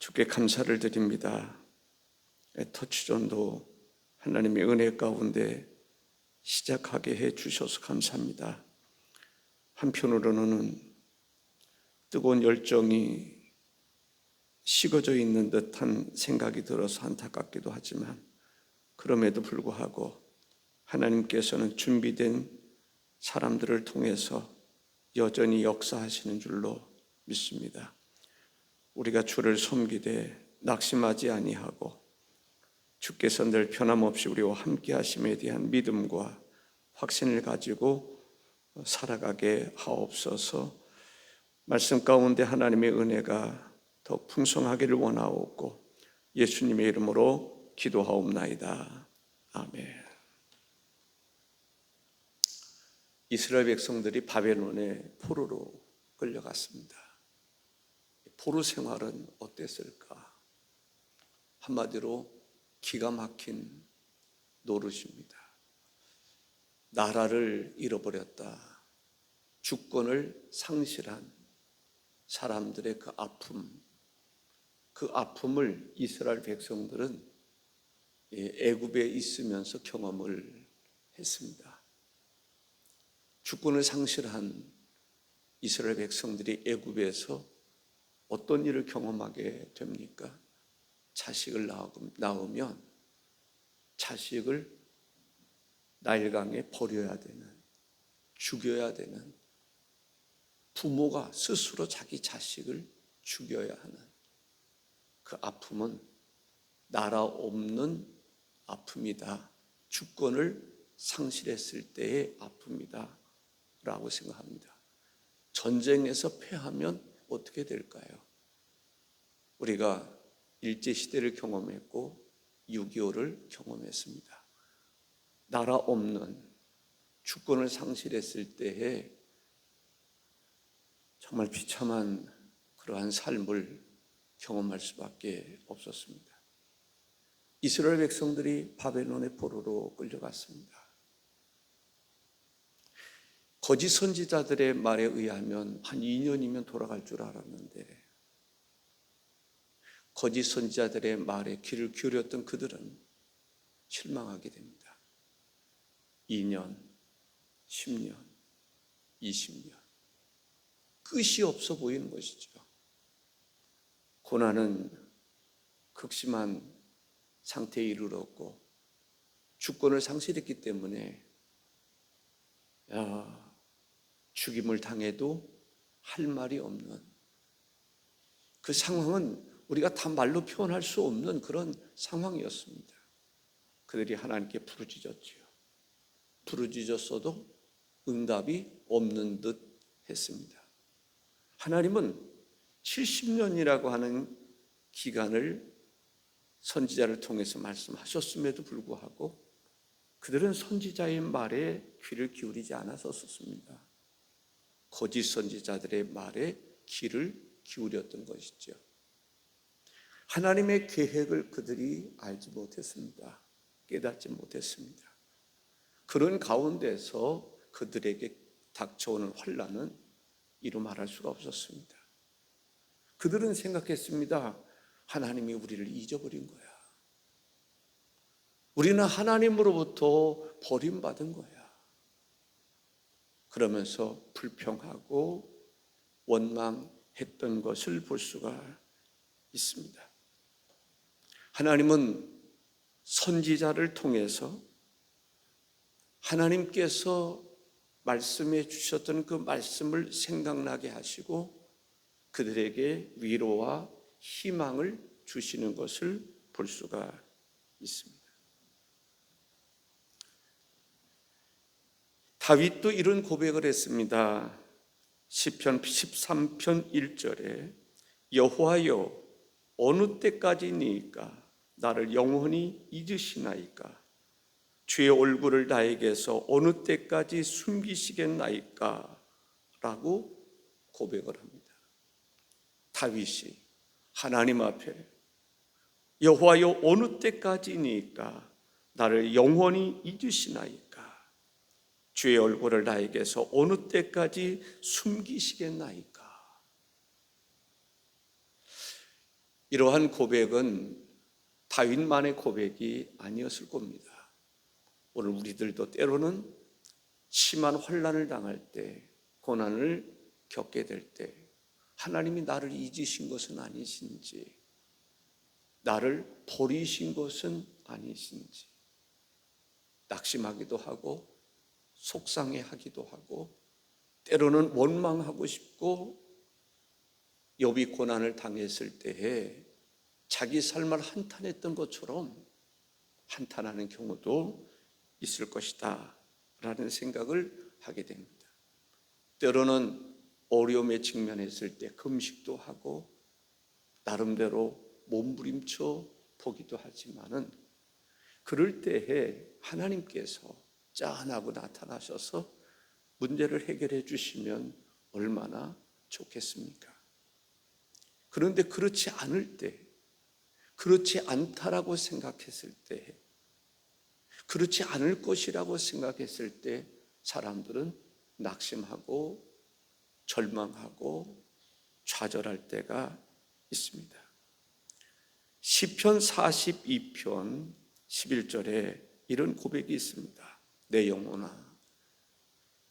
주께 감사를 드립니다. 터치존도 하나님의 은혜 가운데 시작하게 해 주셔서 감사합니다. 한편으로는 뜨거운 열정이 식어져 있는 듯한 생각이 들어서 안타깝기도 하지만, 그럼에도 불구하고 하나님께서는 준비된 사람들을 통해서 여전히 역사하시는 줄로 믿습니다. 우리가 주를 섬기되 낙심하지 아니하고 주께서 늘 변함없이 우리와 함께 하심에 대한 믿음과 확신을 가지고 살아가게 하옵소서. 말씀 가운데 하나님의 은혜가 더 풍성하기를 원하옵고 예수님의 이름으로 기도하옵나이다. 아멘. 이스라엘 백성들이 바벨론의 포로로 끌려갔습니다. 포로 생활은 어땠을까? 한마디로 기가 막힌 노릇입니다. 나라를 잃어버렸다, 주권을 상실한 사람들의 그 아픔을 이스라엘 백성들은 애굽에 있으면서 경험을 했습니다. 주권을 상실한 이스라엘 백성들이 애굽에서 어떤 일을 경험하게 됩니까? 자식을 낳으면 자식을 나일강에 버려야 되는, 죽여야 되는, 부모가 스스로 자기 자식을 죽여야 하는 그 아픔은 나라 없는 아픔이다, 주권을 상실했을 때의 아픔이다 라고 생각합니다. 전쟁에서 패하면 어떻게 될까요? 우리가 일제시대를 경험했고 6.25를 경험했습니다. 나라 없는, 주권을 상실했을 때에 정말 비참한 그러한 삶을 경험할 수밖에 없었습니다. 이스라엘 백성들이 바벨론의 포로로 끌려갔습니다. 거짓 선지자들의 말에 의하면 한 2년이면 돌아갈 줄 알았는데, 거짓 선지자들의 말에 귀를 기울였던 그들은 실망하게 됩니다. 2년, 10년, 20년, 끝이 없어 보이는 것이죠. 고난은 극심한 상태에 이르렀고 주권을 상실했기 때문에 죽임을 당해도 할 말이 없는 그 상황은 우리가 다 말로 표현할 수 없는 그런 상황이었습니다. 그들이 하나님께 부르짖었지요. 부르짖었어도 응답이 없는 듯 했습니다. 하나님은 70년이라고 하는 기간을 선지자를 통해서 말씀하셨음에도 불구하고 그들은 선지자의 말에 귀를 기울이지 않았었습니다. 거짓 선지자들의 말에 귀를 기울였던 것이죠. 하나님의 계획을 그들이 알지 못했습니다. 깨닫지 못했습니다. 그런 가운데서 그들에게 닥쳐오는 환난은 이루 말할 수가 없었습니다. 그들은 생각했습니다. 하나님이 우리를 잊어버린 거야. 우리는 하나님으로부터 버림받은 거야. 그러면서 불평하고 원망했던 것을 볼 수가 있습니다. 하나님은 선지자를 통해서 하나님께서 말씀해 주셨던 그 말씀을 생각나게 하시고 그들에게 위로와 희망을 주시는 것을 볼 수가 있습니다. 다윗도 이런 고백을 했습니다. 시편 13편 1절에 여호와여 어느 때까지니까 나를 영원히 잊으시나이까? 주의 얼굴을 나에게서 어느 때까지 숨기시겠나이까? 라고 고백을 합니다. 다윗이 하나님 앞에 여호와여 어느 때까지니까 나를 영원히 잊으시나이까? 주의 얼굴을 나에게서 어느 때까지 숨기시겠나이까? 이러한 고백은 다윗만의 고백이 아니었을 겁니다. 오늘 우리들도 때로는 심한 환난을 당할 때, 고난을 겪게 될 때 하나님이 나를 잊으신 것은 아니신지, 나를 버리신 것은 아니신지 낙심하기도 하고 속상해하기도 하고 때로는 원망하고 싶고, 욥이 고난을 당했을 때에 자기 삶을 한탄했던 것처럼 한탄하는 경우도 있을 것이다 라는 생각을 하게 됩니다. 때로는 어려움에 직면했을 때 금식도 하고 나름대로 몸부림쳐 보기도 하지만은, 그럴 때에 하나님께서 짠하고 나타나셔서 문제를 해결해 주시면 얼마나 좋겠습니까? 그런데 그렇지 않을 때, 그렇지 않다라고 생각했을 때, 그렇지 않을 것이라고 생각했을 때 사람들은 낙심하고 절망하고 좌절할 때가 있습니다. 시편 42편 11절에 이런 고백이 있습니다. 내 영혼아,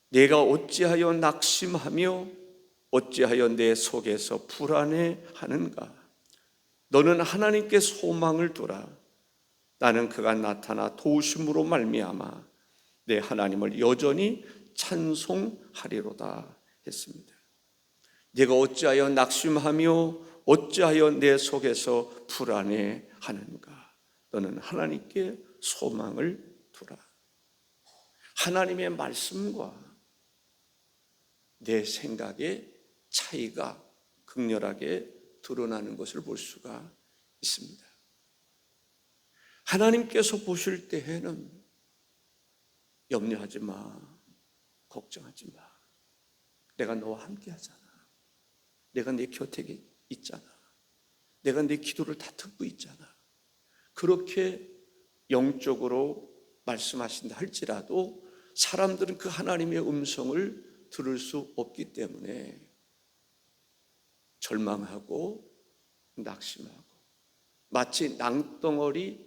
내가 어찌하여 낙심하며 어찌하여 내 속에서 불안해하는가? 너는 하나님께 소망을 두라. 나는 그가 나타나 도우심으로 말미암아 내 하나님을 여전히 찬송하리로다 했습니다. 내가 어찌하여 낙심하며 어찌하여 내 속에서 불안해하는가? 너는 하나님께 소망을 두라. 하나님의 말씀과 내 생각의 차이가 극렬하게 드러나는 것을 볼 수가 있습니다. 하나님께서 보실 때에는 염려하지 마, 걱정하지 마, 내가 너와 함께 하잖아, 내가 내 곁에 있잖아, 내가 내 기도를 다 듣고 있잖아, 그렇게 영적으로 말씀하신다 할지라도 사람들은 그 하나님의 음성을 들을 수 없기 때문에 절망하고 낙심하고 마치 낭떠러리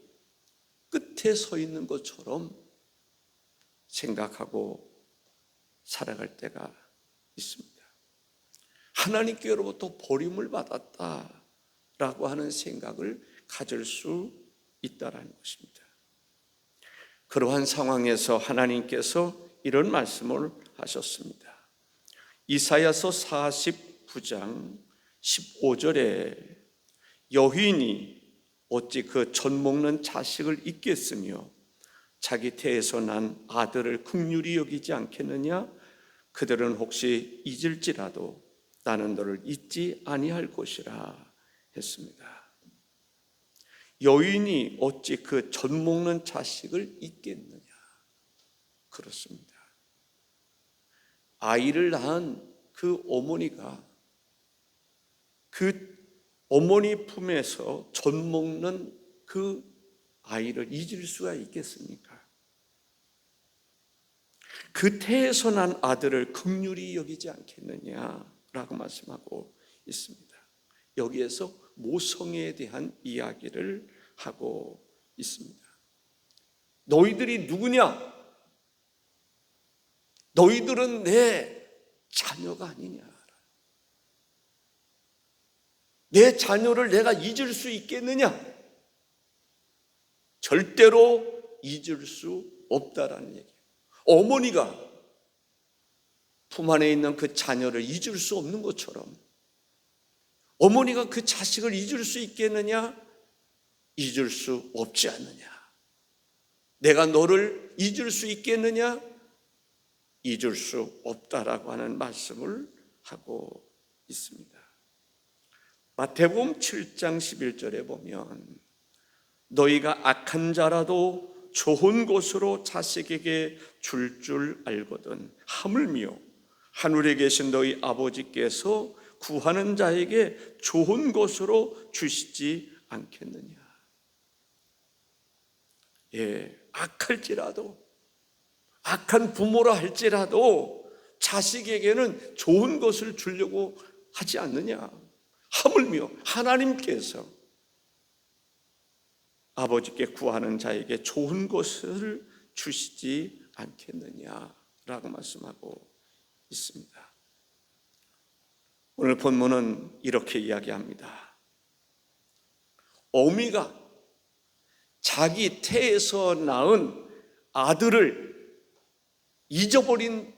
끝에 서 있는 것처럼 생각하고 살아갈 때가 있습니다. 하나님께로부터 버림을 받았다라고 하는 생각을 가질 수 있다라는 것입니다. 그러한 상황에서 하나님께서 이런 말씀을 하셨습니다. 이사야서 49장 15절에 여인이 어찌 그 젖 먹는 자식을 잊겠으며 자기 태에서 난 아들을 긍휼히 여기지 않겠느냐? 그들은 혹시 잊을지라도 나는 너를 잊지 아니할 것이라 했습니다. 여인이 어찌 그 젖 먹는 자식을 잊겠느냐? 그렇습니다. 아이를 낳은 그 어머니가 그 어머니 품에서 젖 먹는 그 아이를 잊을 수가 있겠습니까? 그 태에서 난 아들을 긍휼히 여기지 않겠느냐라고 말씀하고 있습니다. 여기에서 모성애에 대한 이야기를 하고 있습니다. 너희들이 누구냐? 너희들은 내 자녀가 아니냐? 내 자녀를 내가 잊을 수 있겠느냐? 절대로 잊을 수 없다라는 얘기예요. 어머니가 품 안에 있는 그 자녀를 잊을 수 없는 것처럼 어머니가 그 자식을 잊을 수 있겠느냐? 잊을 수 없지 않느냐? 내가 너를 잊을 수 있겠느냐? 잊을 수 없다라고 하는 말씀을 하고 있습니다. 마태복음 7장 11절에 보면 너희가 악한 자라도 좋은 곳으로 자식에게 줄 알거든 하물며 하늘에 계신 너희 아버지께서 구하는 자에게 좋은 곳으로 주시지 않겠느냐. 악할지라도 악한 부모라 할지라도 자식에게는 좋은 것을 주려고 하지 않느냐. 하물며 하나님께서 아버지께 구하는 자에게 좋은 것을 주시지 않겠느냐라고 말씀하고 있습니다. 오늘 본문은 이렇게 이야기합니다. 어미가 자기 태에서 낳은 아들을 잊어버린다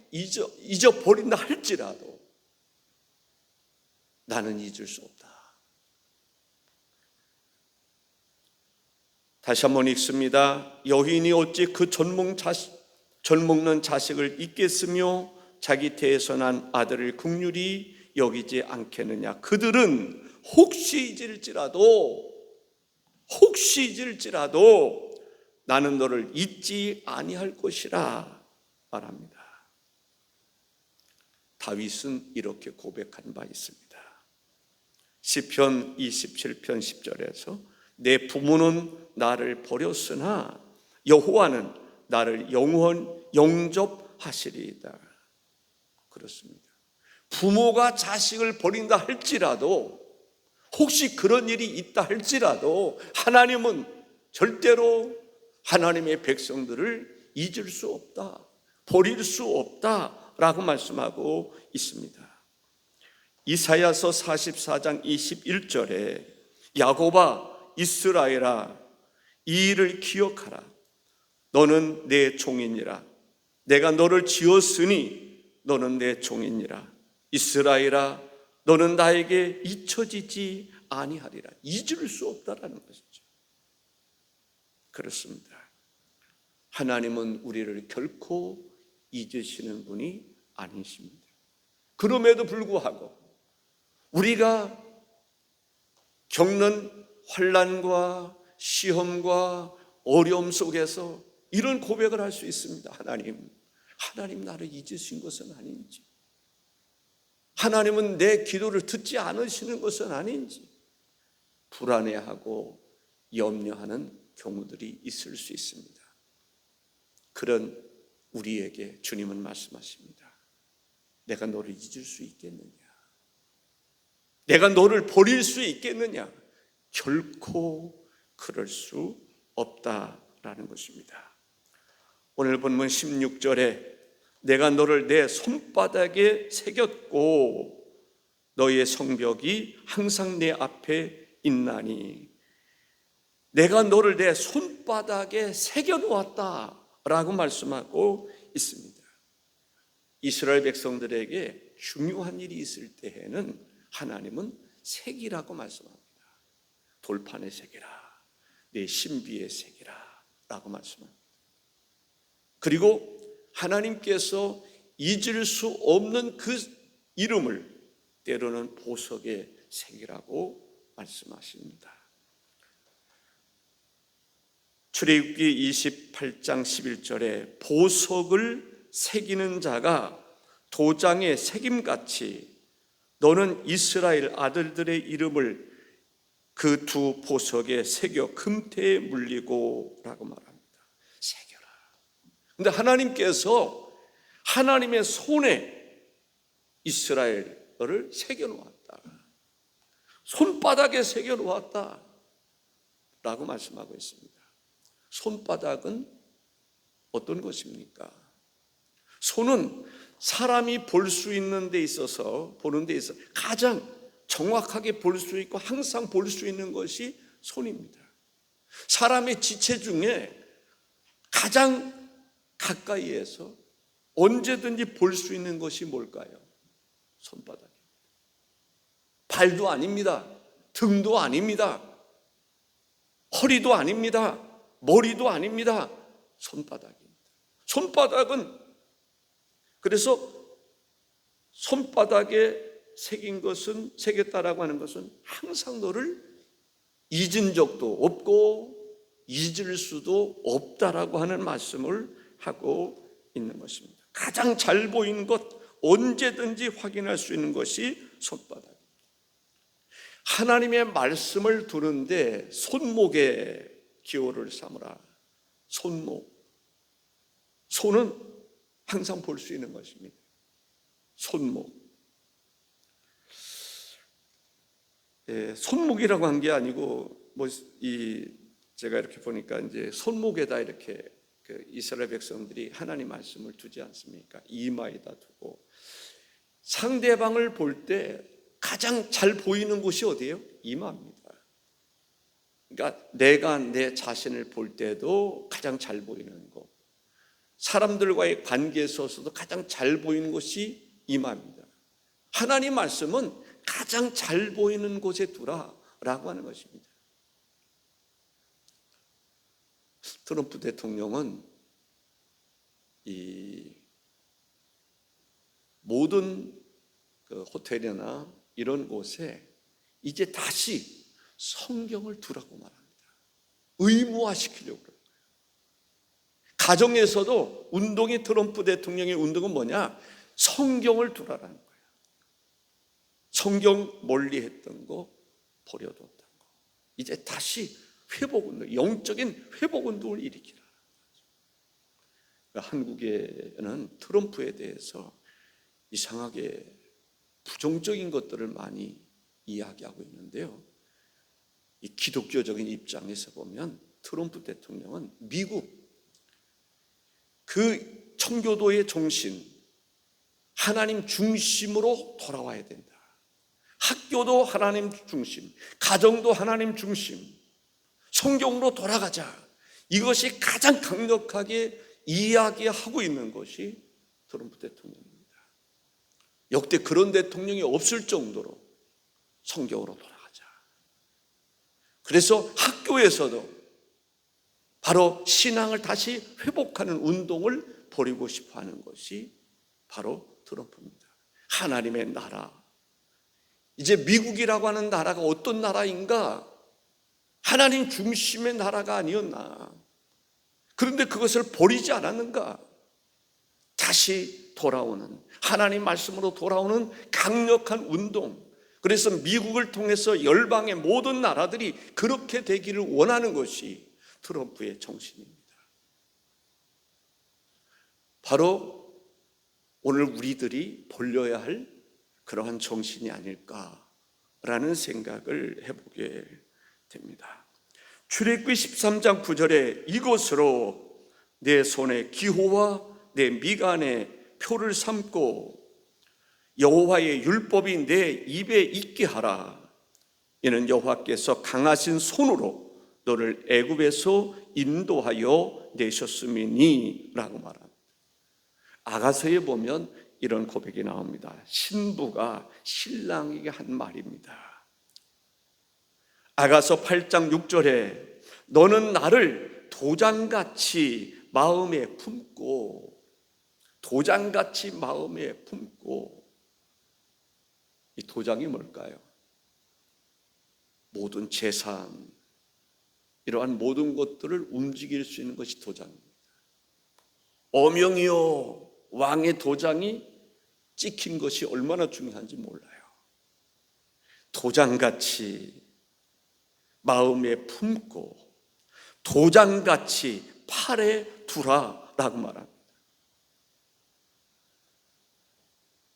할지라도 나는 잊을 수 없다. 다시 한번 읽습니다. 여인이 어찌 그 젖먹는 자식을 잊겠으며 자기 태에서 난 아들을 긍휼히 여기지 않겠느냐. 그들은 혹시 잊을지라도 나는 너를 잊지 아니할 것이라 말합니다. 다윗은 이렇게 고백한 바 있습니다. 시편 27편 10절에서 내 부모는 나를 버렸으나 여호와는 나를 영접하시리이다. 그렇습니다. 부모가 자식을 버린다 할지라도, 혹시 그런 일이 있다 할지라도 하나님은 절대로 하나님의 백성들을 잊을 수 없다, 버릴 수 없다라고 말씀하고 있습니다. 이사야서 44장 21절에 야곱아 이스라엘아 이 일을 기억하라. 너는 내 종이니라. 내가 너를 지었으니 너는 내 종이니라. 이스라엘아 너는 나에게 잊혀지지 아니하리라. 잊을 수 없다라는 것이죠. 그렇습니다. 하나님은 우리를 결코 잊으시는 분이 아니십니다. 그럼에도 불구하고 우리가 겪는 환난과 시험과 어려움 속에서 이런 고백을 할 수 있습니다. 하나님 나를 잊으신 것은 아닌지, 하나님은 내 기도를 듣지 않으시는 것은 아닌지 불안해하고 염려하는 경우들이 있을 수 있습니다. 그런 우리에게 주님은 말씀하십니다. 내가 너를 잊을 수 있겠느냐? 내가 너를 버릴 수 있겠느냐? 결코 그럴 수 없다라는 것입니다. 오늘 본문 16절에 내가 너를 내 손바닥에 새겼고 너의 성벽이 항상 내 앞에 있나니, 내가 너를 내 손바닥에 새겨놓았다라고 말씀하고 있습니다. 이스라엘 백성들에게 중요한 일이 있을 때에는 하나님은 새기라고 말씀합니다. 돌판에 새기라, 내 신비에 새기라 라고 말씀합니다. 그리고 하나님께서 잊을 수 없는 그 이름을 때로는 보석에 새기라고 말씀하십니다. 출애굽기 28장 11절에 보석을 새기는 자가 도장에 새김같이 너는 이스라엘 아들들의 이름을 그 두 보석에 새겨 금태에 물리고 라고 말합니다. 새겨라. 근데 하나님께서 하나님의 손에 이스라엘을 새겨놓았다, 손바닥에 새겨놓았다 라고 말씀하고 있습니다. 손바닥은 어떤 것입니까? 손은 사람이 볼 수 있는 데 있어서, 보는 데 있어서 가장 정확하게 볼 수 있고 항상 볼 수 있는 것이 손입니다. 사람의 지체 중에 가장 가까이에서 언제든지 볼 수 있는 것이 뭘까요? 손바닥입니다. 발도 아닙니다. 등도 아닙니다. 허리도 아닙니다. 머리도 아닙니다. 손바닥입니다. 손바닥은, 그래서 손바닥에 새겼다라고 하는 것은 항상 너를 잊은 적도 없고 잊을 수도 없다라고 하는 말씀을 하고 있는 것입니다. 가장 잘 보이는 것, 언제든지 확인할 수 있는 것이 손바닥입니다. 하나님의 말씀을 두는데 손목에 기호를 삼으라. 손목. 손은 항상 볼 수 있는 것입니다. 손목. 손목이라고 한 게 아니고 이 제가 이렇게 보니까 이제 손목에다 이렇게 그 이스라엘 백성들이 하나님 말씀을 두지 않습니까? 이마에다 두고 상대방을 볼 때 가장 잘 보이는 곳이 어디예요? 이마입니다. 그러니까 내가 내 자신을 볼 때도 가장 잘 보이는 곳, 사람들과의 관계에 있어서도 가장 잘 보이는 곳이 이마입니다. 하나님 말씀은 가장 잘 보이는 곳에 두라라고 하는 것입니다. 트럼프 대통령은 이 모든 그 호텔이나 이런 곳에 이제 다시 성경을 두라고 말합니다. 의무화시키려고 그래요. 가정에서도 운동이, 트럼프 대통령의 운동은 뭐냐? 성경을 두라라는 거예요. 성경 멀리 했던 거, 버려뒀던 거, 이제 다시 회복운동, 영적인 회복운동을 일으키라. 한국에는 트럼프에 대해서 이상하게 부정적인 것들을 많이 이야기하고 있는데요, 이 기독교적인 입장에서 보면 트럼프 대통령은 미국 그 청교도의 중심, 하나님 중심으로 돌아와야 된다. 학교도 하나님 중심, 가정도 하나님 중심, 성경으로 돌아가자. 이것이 가장 강력하게 이야기하고 있는 것이 트럼프 대통령입니다. 역대 그런 대통령이 없을 정도로 성경으로 돌아가자. 그래서 학교에서도 바로 신앙을 다시 회복하는 운동을 벌이고 싶어 하는 것이 바로 트럼프입니다. 하나님의 나라, 이제 미국이라고 하는 나라가 어떤 나라인가? 하나님 중심의 나라가 아니었나? 그런데 그것을 버리지 않았는가? 다시 돌아오는, 하나님 말씀으로 돌아오는 강력한 운동. 그래서 미국을 통해서 열방의 모든 나라들이 그렇게 되기를 원하는 것이 트럼프의 정신입니다. 바로 오늘 우리들이 벌려야 할 그러한 정신이 아닐까라는 생각을 해보게 됩니다. 출애굽기 13장 9절에 이것으로 내 손에 기호와 내 미간에 표를 삼고 여호와의 율법이 내 입에 있게 하라. 이는 여호와께서 강하신 손으로 너를 애굽에서 인도하여 내셨음이니 라고 말합니다. 아가서에 보면 이런 고백이 나옵니다. 신부가 신랑에게 한 말입니다. 아가서 8장 6절에 너는 나를 도장같이 마음에 품고, 도장같이 마음에 품고. 이 도장이 뭘까요? 모든 재산, 이러한 모든 것들을 움직일 수 있는 것이 도장입니다. 어명이요, 왕의 도장이 찍힌 것이 얼마나 중요한지 몰라요. 도장같이 마음에 품고 도장같이 팔에 두라라고 말합니다.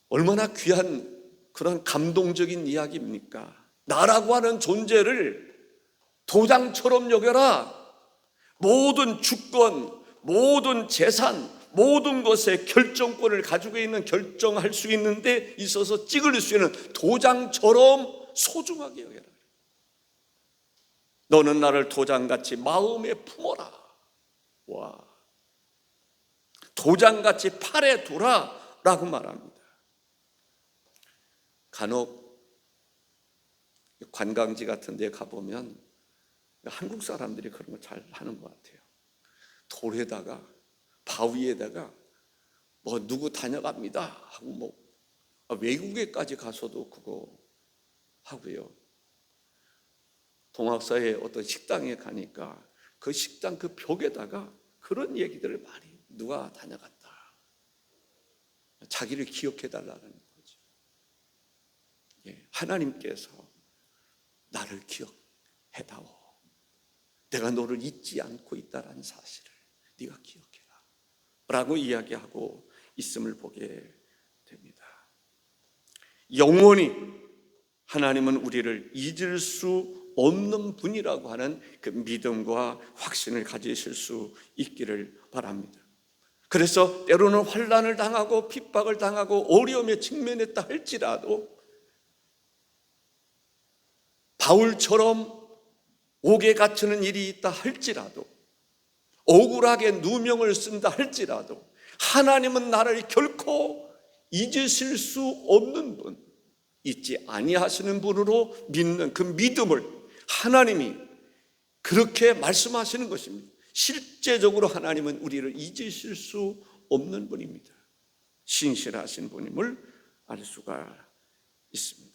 얼마나 귀한 그런 감동적인 이야기입니까? 나라고 하는 존재를 도장처럼 여겨라. 모든 주권, 모든 재산, 모든 것의 결정권을 가지고 있는, 결정할 수 있는 데 있어서 찍을 수 있는 도장처럼 소중하게 여겨라. 너는 나를 도장같이 마음에 품어라. 와, 도장같이 팔에 두라 라고 말합니다. 간혹 관광지 같은 데 가보면 한국 사람들이 그런 거 잘 하는 것 같아요. 돌에다가, 바위에다가 뭐 누구 다녀갑니다 하고, 뭐 외국에까지 가서도 그거 하고요. 동학사의 어떤 식당에 가니까 그 식당 그 벽에다가 그런 얘기들을 많이, 누가 다녀갔다, 자기를 기억해 달라는 거죠. 예, 하나님께서 나를 기억해다오, 내가 너를 잊지 않고 있다라는 사실을 네가 기억해라 라고 이야기하고 있음을 보게 됩니다. 영원히 하나님은 우리를 잊을 수 없는 분이라고 하는 그 믿음과 확신을 가지실 수 있기를 바랍니다. 그래서 때로는 환난을 당하고 핍박을 당하고 어려움에 직면했다 할지라도 바울처럼 옥에 갇히는 일이 있다 할지라도 억울하게 누명을 쓴다 할지라도 하나님은 나를 결코 잊으실 수 없는 분, 잊지 아니하시는 분으로 믿는 그 믿음을 하나님이 그렇게 말씀하시는 것입니다. 실제적으로 하나님은 우리를 잊으실 수 없는 분입니다. 신실하신 분임을 알 수가 있습니다.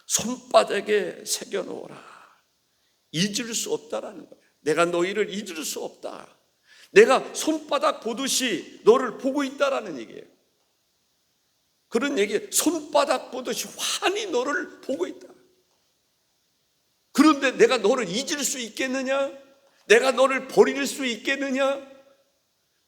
손바닥에 새겨놓으라. 잊을 수 없다라는 거예요. 내가 너희를 잊을 수 없다. 내가 손바닥 보듯이 너를 보고 있다라는 얘기예요. 그런 얘기, 손바닥 보듯이 환히 너를 보고 있다. 그런데 내가 너를 잊을 수 있겠느냐? 내가 너를 버릴 수 있겠느냐?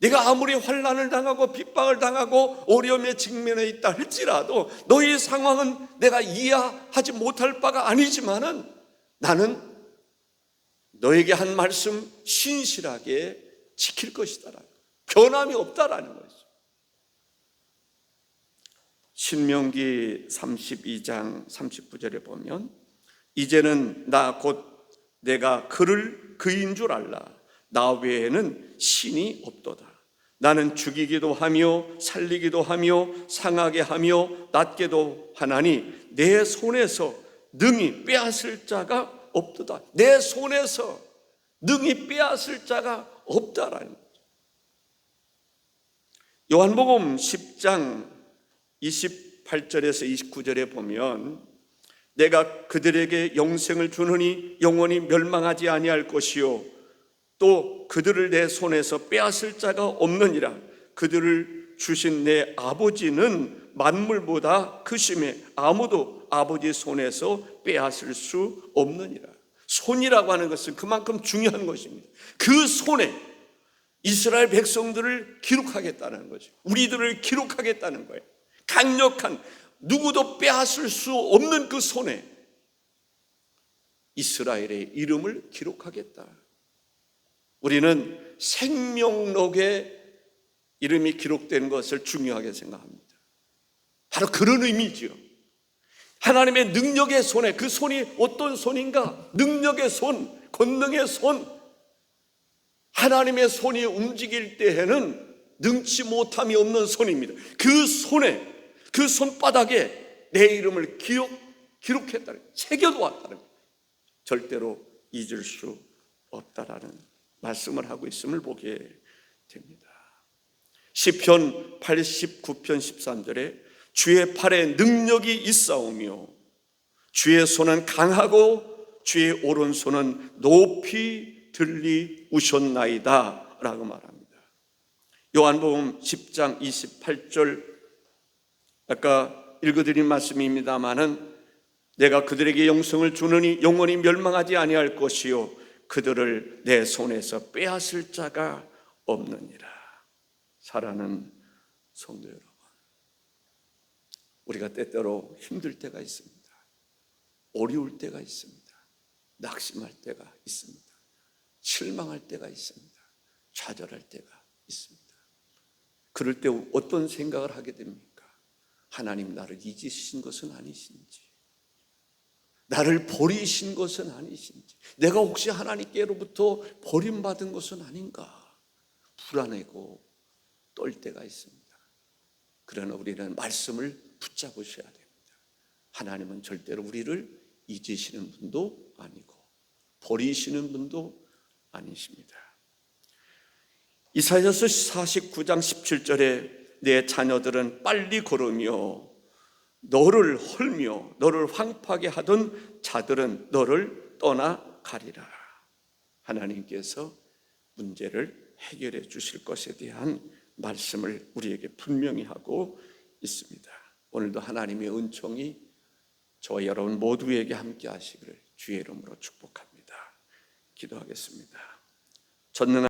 내가 아무리 환난을 당하고 핍박을 당하고 어려움에 직면해 있다 할지라도 너의 상황은 내가 이해하지 못할 바가 아니지만은 나는 너에게 한 말씀 신실하게 지킬 것이다. 변함이 없다라는 거죠. 신명기 32장 39절에 보면 이제는 나 곧 내가 그를 그인 줄 알라. 나 외에는 신이 없도다. 나는 죽이기도 하며 살리기도 하며 상하게 하며 낫게도 하나니 내 손에서 능히 빼앗을 자가 없도다. 내 손에서 능히 빼앗을 자가 없다라는 거죠. 요한복음 10장 28절에서 29절에 보면 내가 그들에게 영생을 주느니 영원히 멸망하지 아니할 것이요 또 그들을 내 손에서 빼앗을 자가 없느니라. 그들을 주신 내 아버지는 만물보다 크심에 아무도 아버지 손에서 빼앗을 수 없느니라. 손이라고 하는 것은 그만큼 중요한 것입니다. 그 손에 이스라엘 백성들을 기록하겠다는 거죠. 우리들을 기록하겠다는 거예요. 강력한 누구도 빼앗을 수 없는 그 손에 이스라엘의 이름을 기록하겠다. 우리는 생명록에 이름이 기록된 것을 중요하게 생각합니다. 바로 그런 의미지요. 하나님의 능력의 손에, 그 손이 어떤 손인가? 능력의 손, 권능의 손. 하나님의 손이 움직일 때에는 능치 못함이 없는 손입니다. 그 손에, 그 손바닥에 내 이름을 기록했다는, 새겨두었다는 거예요. 절대로 잊을 수 없다라는 말씀을 하고 있음을 보게 됩니다. 시편 89편 13절에 주의 팔에 능력이 있사오며 주의 손은 강하고 주의 오른손은 높이 들리우셨나이다 라고 말합니다. 요한복음 10장 28절 아까 읽어드린 말씀입니다마는 내가 그들에게 영생을 주느니 영원히 멸망하지 아니할 것이요 그들을 내 손에서 빼앗을 자가 없느니라. 사랑하는 성도 여러분, 우리가 때때로 힘들 때가 있습니다. 어려울 때가 있습니다. 낙심할 때가 있습니다. 실망할 때가 있습니다. 좌절할 때가 있습니다. 그럴 때 어떤 생각을 하게 됩니까? 하나님 나를 잊으신 것은 아니신지, 나를 버리신 것은 아니신지, 내가 혹시 하나님께로부터 버림받은 것은 아닌가 불안하고 떨 때가 있습니다. 그러나 우리는 말씀을 붙잡으셔야 됩니다. 하나님은 절대로 우리를 잊으시는 분도 아니고 버리시는 분도 아니십니다. 이사야서 49장 17절에 내 자녀들은 빨리 걸으며 너를 헐며 너를 황폐하게 하던 자들은 너를 떠나가리라. 하나님께서 문제를 해결해 주실 것에 대한 말씀을 우리에게 분명히 하고 있습니다. 오늘도 하나님의 은총이 저와 여러분 모두에게 함께 하시기를 주의 이름으로 축복합니다. 기도하겠습니다. 전능한